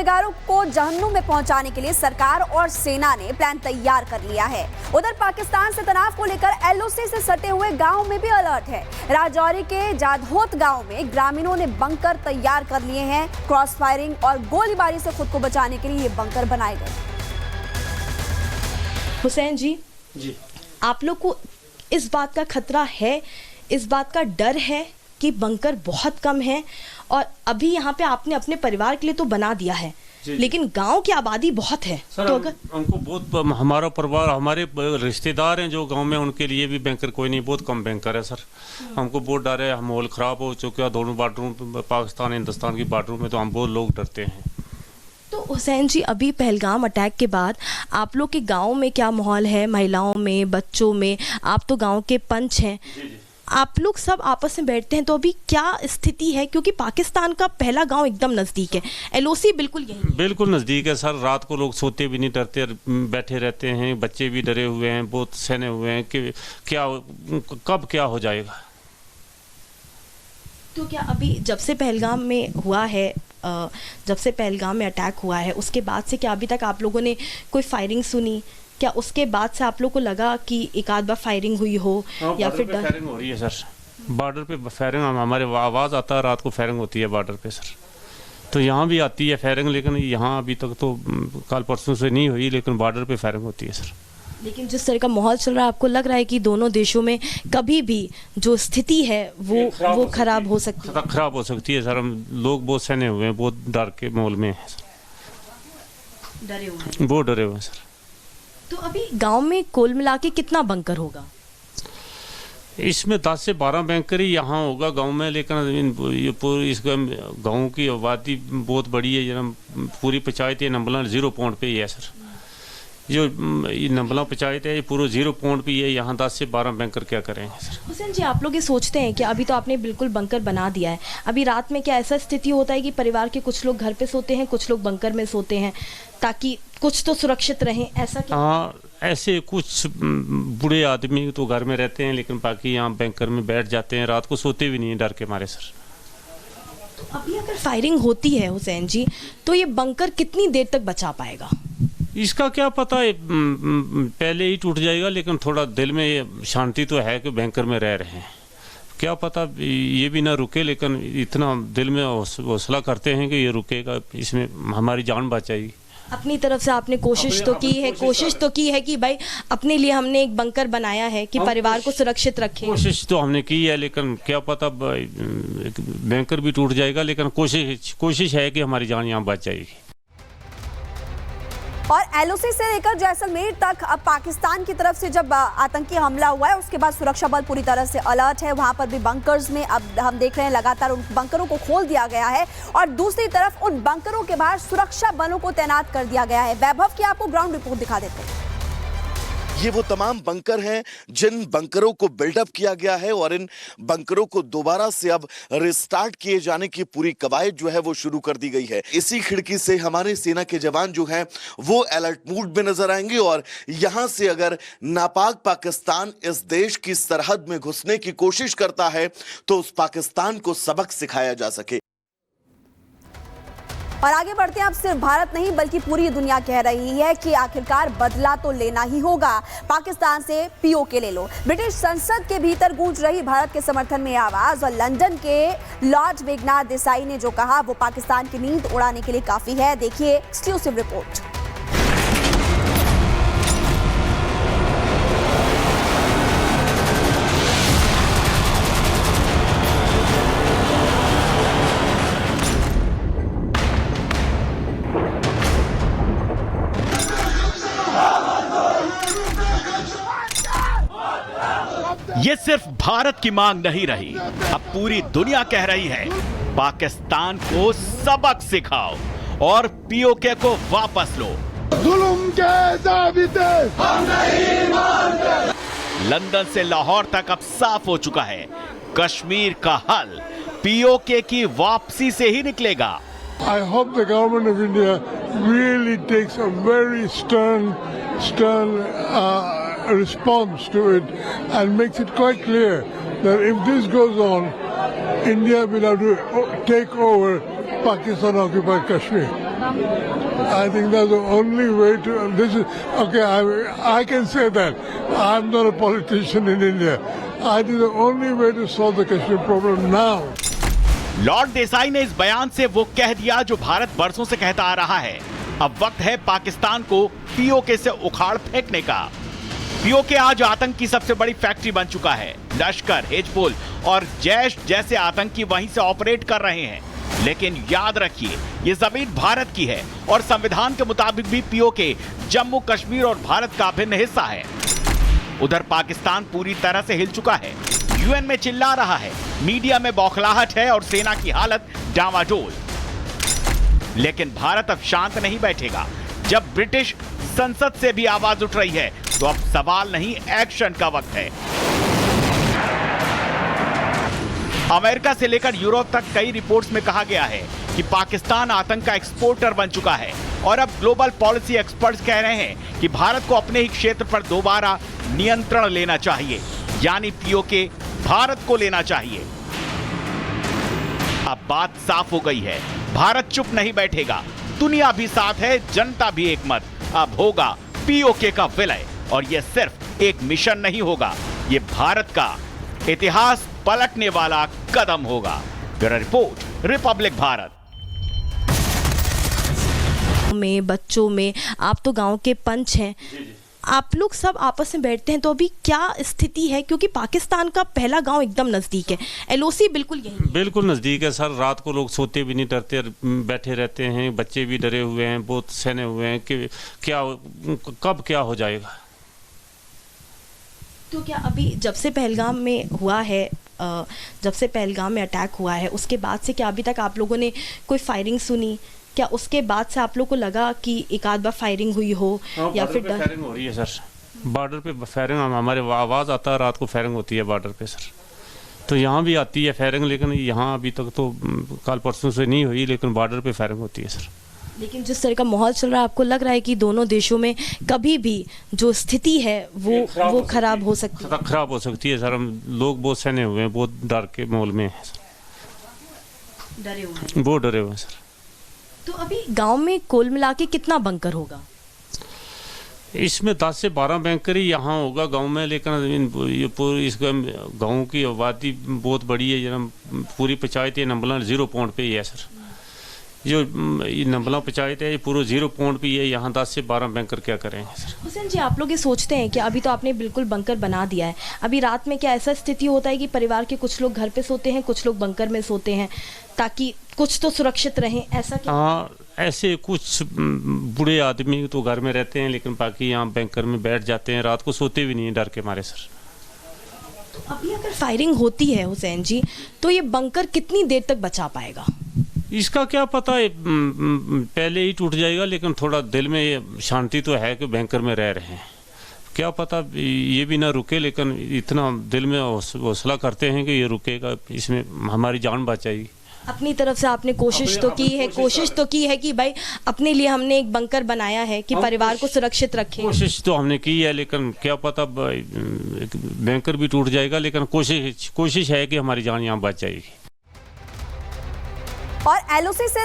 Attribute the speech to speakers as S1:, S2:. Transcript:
S1: गुनहगारों को जहन्नुम में पहुंचाने के लिए सरकार और सेना ने प्लान तैयार कर लिया है। उधर पाकिस्तान से तनाव को लेकर एलओसी से सटे हुए गांव में भी अलर्ट है। राजौरी के जाधोत गांव में ग्रामीणों ने बंकर तैयार कर लिए हैं। क्रॉस फायरिंग और गोलीबारी से खुद को बचाने के लिए ये बंकर बनाए गए।
S2: हुसैन जी, आप लोग को इस बात का खतरा है, इस बात का डर है कि बंकर बहुत कम है और अभी यहाँ पे आपने अपने परिवार के लिए तो बना दिया है, लेकिन गांव की आबादी बहुत है।
S3: सर,
S2: तो अगर
S3: हमको बहुत, हमारा परिवार, हमारे रिश्तेदार हैं जो गांव में, उनके लिए भी बैंकर कोई नहीं, बहुत कम बैंकर है सर। हमको बहुत डर है, माहौल ख़राब हो चुका है दोनों बॉर्डरों, पाकिस्तान हिंदुस्तान की बॉर्डरों में, तो हम बहुत लोग डरते हैं।
S2: तो हुसैन जी, अभी पहलगाम अटैक के बाद आप लोग के गांव में क्या माहौल है, महिलाओं में, बच्चों में? आप तो गांव के पंच हैं, आप लोग सब आपस में बैठते हैं, तो अभी क्या स्थिति है? क्योंकि पाकिस्तान का पहला गांव एकदम नज़दीक है, एलओसी बिल्कुल यही है।
S3: बिल्कुल नज़दीक है सर। रात को लोग सोते भी नहीं, डरते बैठे रहते हैं, बच्चे भी डरे हुए हैं, बहुत सहने हुए हैं कि क्या कब क्या हो जाएगा।
S2: तो क्या अभी जब से पहलगाम में हुआ है, जब से पहलगाम में अटैक हुआ है, उसके बाद से क्या अभी तक आप लोगों ने कोई फायरिंग सुनी? क्या उसके बाद से आप लोग को लगा कि एक आध बार फायरिंग हुई हो या फिर
S3: फायरिंग हो रही है सर? बॉर्डर पे फायरिंग, हमारे आवाज़ आता है, रात को फायरिंग होती है बॉर्डर पे सर। तो यहाँ भी आती है फायरिंग, लेकिन यहाँ अभी तक तो कल परसों से नहीं हुई, लेकिन बॉर्डर पे फायरिंग होती है सर।
S2: लेकिन जिस तरह का माहौल चल रहा है, आपको लग रहा है कि दोनों देशों में कभी भी जो स्थिति है वो खराब हो सकती है?
S3: खराब हो सकती है सर। हम लोग बहुत सहने हुए हैं, बहुत डर के माहौल में है सर,
S2: डरे हुए हैं,
S3: बहुत डरे हुए हैं सर।
S2: तो अभी गांव में कुल मिला के कितना बंकर होगा?
S3: इसमें 10 से 12 बैंकर ही यहाँ होगा गांव में, लेकिन ये पूरी इस गांव की आबादी बहुत बड़ी है। पूरी पंचायत ये नंबला 0 पॉइंट पे ही है सर। जो ये नंबला पंचायत है ये पूरा 0 पॉइंट पे है। यहाँ 10 से 12 बैंकर क्या करेंगे सर?
S2: हुसैन जी, आप लोग ये सोचते हैं कि अभी तो आपने बिल्कुल बंकर बना दिया है, अभी रात में क्या ऐसा स्थिति होता है कि परिवार के कुछ लोग घर पे सोते हैं, कुछ लोग बंकर में सोते हैं, ताकि कुछ तो सुरक्षित रहें, ऐसा क्या?
S3: हाँ, ऐसे कुछ बूढ़े आदमी तो घर में रहते हैं, लेकिन बाकी यहाँ बैंकर में बैठ जाते हैं, रात को सोते भी नहीं डर के मारे सर।
S2: अभी अगर फायरिंग होती है हुसैन जी, तो ये बंकर कितनी देर तक बचा पाएगा?
S3: इसका क्या पता है, पहले ही टूट जाएगा, लेकिन थोड़ा दिल में शांति तो है कि बैंकर में रह रहे हैं। क्या पता ये भी ना रुके, लेकिन इतना दिल में हौसला करते हैं कि ये रुकेगा, इसमें हमारी जान बचाएगी।
S2: अपनी तरफ से आपने कोशिश तो की है कि भाई अपने लिए हमने एक बंकर बनाया है कि परिवार को सुरक्षित रखें।
S3: कोशिश तो हमने की है, लेकिन क्या पता बैंकर भी टूट जाएगा, लेकिन कोशिश है कि हमारी जान यहाँ बच जाएगी।
S1: और एलओसी से लेकर जैसलमेर तक अब पाकिस्तान की तरफ से जब आतंकी हमला हुआ है, उसके बाद सुरक्षा बल पूरी तरह से अलर्ट है। वहां पर भी बंकर्स में अब हम देख रहे हैं लगातार उन बंकरों को खोल दिया गया है और दूसरी तरफ उन बंकरों के बाहर सुरक्षा बलों को तैनात कर दिया गया है। वैभव की आपको ग्राउंड रिपोर्ट दिखा देते हैं।
S4: ये वो तमाम बंकर हैं जिन बंकरों को बिल्डअप किया गया है और इन बंकरों को दोबारा से अब रिस्टार्ट किए जाने की पूरी कवायद जो है वो शुरू कर दी गई है। इसी खिड़की से हमारे सेना के जवान जो हैं वो अलर्ट मूड में नजर आएंगे और यहां से अगर नापाक पाकिस्तान इस देश की सरहद में घुसने की कोशिश करता है तो उस पाकिस्तान को सबक सिखाया जा सके।
S1: और आगे बढ़ते हैं, अब सिर्फ भारत नहीं बल्कि पूरी दुनिया कह रही है कि आखिरकार बदला तो लेना ही होगा, पाकिस्तान से पीओके ले लो। ब्रिटिश संसद के भीतर गूंज रही भारत के समर्थन में आवाज और लंदन के लॉर्ड मेघनाथ देसाई ने जो कहा वो पाकिस्तान की नींद उड़ाने के लिए काफी है। देखिए एक्सक्लूसिव रिपोर्ट।
S5: ये सिर्फ भारत की मांग नहीं रही, अब पूरी दुनिया कह रही है पाकिस्तान को सबक सिखाओ और पीओके को वापस लो।
S6: जुल्म के ज़ाबिते हम नहीं मानते।
S5: लंदन से लाहौर तक अब साफ हो चुका है, कश्मीर का हल पीओके की वापसी से ही निकलेगा।
S6: I hope the government of India really takes a very stern response to it and makes it quite clear that if this goes on, India will have to take over Pakistan occupied Kashmir.
S2: काम?
S6: I think that's the only way to. This is okay. I can say that. I'm not a politician in India. I think the only way to solve the Kashmir problem now.
S5: Lord Desai ने इस बयान से वो कह दिया जो भारत बरसों से कहता आ रहा है। अब वक्त है पाकिस्तान को पीओके से उखाड़ फेंकने का। पीओके आज आतंक की सबसे बड़ी फैक्ट्री बन चुका है। लश्कर, हिजबुल और जैश जैसे आतंकी वहीं से ऑपरेट कर रहे हैं। लेकिन याद रखिए, ये जमीन भारत की है और संविधान के मुताबिक भी पीओके जम्मू कश्मीर और भारत का अभिन्न हिस्सा है। उधर पाकिस्तान पूरी तरह से हिल चुका है, यूएन में चिल्ला रहा है, मीडिया में बौखलाहट है और सेना की हालत डामाडोल। लेकिन भारत अब शांत नहीं बैठेगा। जब ब्रिटिश संसद से भी आवाज उठ रही है तो अब सवाल नहीं, एक्शन का वक्त है। अमेरिका से लेकर यूरोप तक कई रिपोर्ट्स में कहा गया है कि पाकिस्तान आतंक का एक्सपोर्टर बन चुका है और अब ग्लोबल पॉलिसी एक्सपर्ट्स कह रहे हैं कि भारत को अपने ही क्षेत्र पर दोबारा नियंत्रण लेना चाहिए, यानी पीओके भारत को लेना चाहिए। अब बात साफ हो गई है, भारत चुप नहीं बैठेगा। दुनिया भी साथ है, जनता भी एक मत। अब होगा पीओके का विलय और यह सिर्फ एक मिशन नहीं होगा, यह भारत का इतिहास पलटने वाला कदम होगा। Bureau report, Republic Bharat.
S2: में बच्चों में आप तो गांव के पंच हैं, आप लोग सब आपस में बैठते हैं तो अभी क्या स्थिति है? क्योंकि पाकिस्तान का पहला गांव एकदम नजदीक है, एलओसी बिल्कुल यही है।
S3: बिल्कुल नज़दीक है सर। रात को लोग सोते भी नहीं, डरते बैठे रहते हैं। बच्चे भी डरे हुए हैं, बहुत सहने हुए हैं कि क्या कब क्या हो जाएगा।
S2: तो क्या अभी जब से पहलगाम में हुआ है, जब से पहलगाम में अटैक हुआ है, उसके बाद से क्या अभी तक आप लोगों ने कोई फायरिंग सुनी? क्या उसके बाद से आप लोग को लगा कि एक आध बार फायरिंग हुई हो या फिर
S3: फायरिंग हो रही है सर? बॉर्डर पे फायरिंग, हमारे आवाज़ आता है, रात को फायरिंग होती है बॉर्डर पे सर। तो यहाँ भी आती है फायरिंग, लेकिन यहाँ अभी तक तो कल परसों से नहीं हुई, लेकिन बॉर्डर पे फायरिंग होती है सर।
S2: लेकिन जिस तरह का माहौल चल रहा है, आपको लग रहा है कि दोनों देशों में कभी भी जो स्थिति है वो खराब हो सकती है?
S3: खराब हो सकती है सर। हम लोग बहुत सहने हुए हैं, बहुत डर के माहौल में हैं सर,
S2: डरे हुए हैं,
S3: बहुत डरे हुए हैं सर।
S2: तो अभी गांव में कुल मिला के कितना बंकर होगा?
S3: इसमें 10 से 12 बैंकर ही यहाँ होगा गांव में, लेकिन ये पूरी इस गांव की आबादी बहुत बड़ी है। जरा पूरी पंचायत ये नंबला 0 पॉइंट पे ही है सर। जो ये नंबला पंचायत है ये पूरा 0 पॉइंट पे ही है। यहाँ 10 से 12 बैंकर क्या करेंगे सर?
S2: हुसैन जी, आप लोग ये सोचते हैं कि अभी तो आपने बिल्कुल बंकर बना दिया है, अभी रात में क्या ऐसा स्थिति होता है कि परिवार के कुछ लोग घर पे सोते हैं, कुछ लोग बंकर में सोते हैं ताकि कुछ तो सुरक्षित रहें, ऐसा क्या?
S3: हाँ, ऐसे कुछ बूढ़े आदमी तो घर में रहते हैं, लेकिन बाकी यहाँ बैंकर में बैठ जाते हैं, रात को सोते भी नहीं है डर के मारे सर।
S2: तो अभी अगर फायरिंग होती है हुसैन जी, तो ये बंकर कितनी देर तक बचा पाएगा?
S3: इसका क्या पता है, पहले ही टूट जाएगा। लेकिन थोड़ा दिल में शांति तो है कि बैंकर में रह रहे हैं। क्या पता ये भी ना रुके, लेकिन इतना दिल में हौसला करते हैं कि ये रुकेगा, इसमें हमारी जान बच जाएगी।
S2: अपनी तरफ से आपने कोशिश तो की है कि भाई अपने लिए हमने एक बंकर बनाया है कि परिवार को सुरक्षित रखें।
S3: कोशिश तो हमने की है, लेकिन क्या पता बैंकर भी टूट जाएगा, लेकिन कोशिश है कि हमारी जान यहाँ बच जाएगी।
S1: और एलओसी से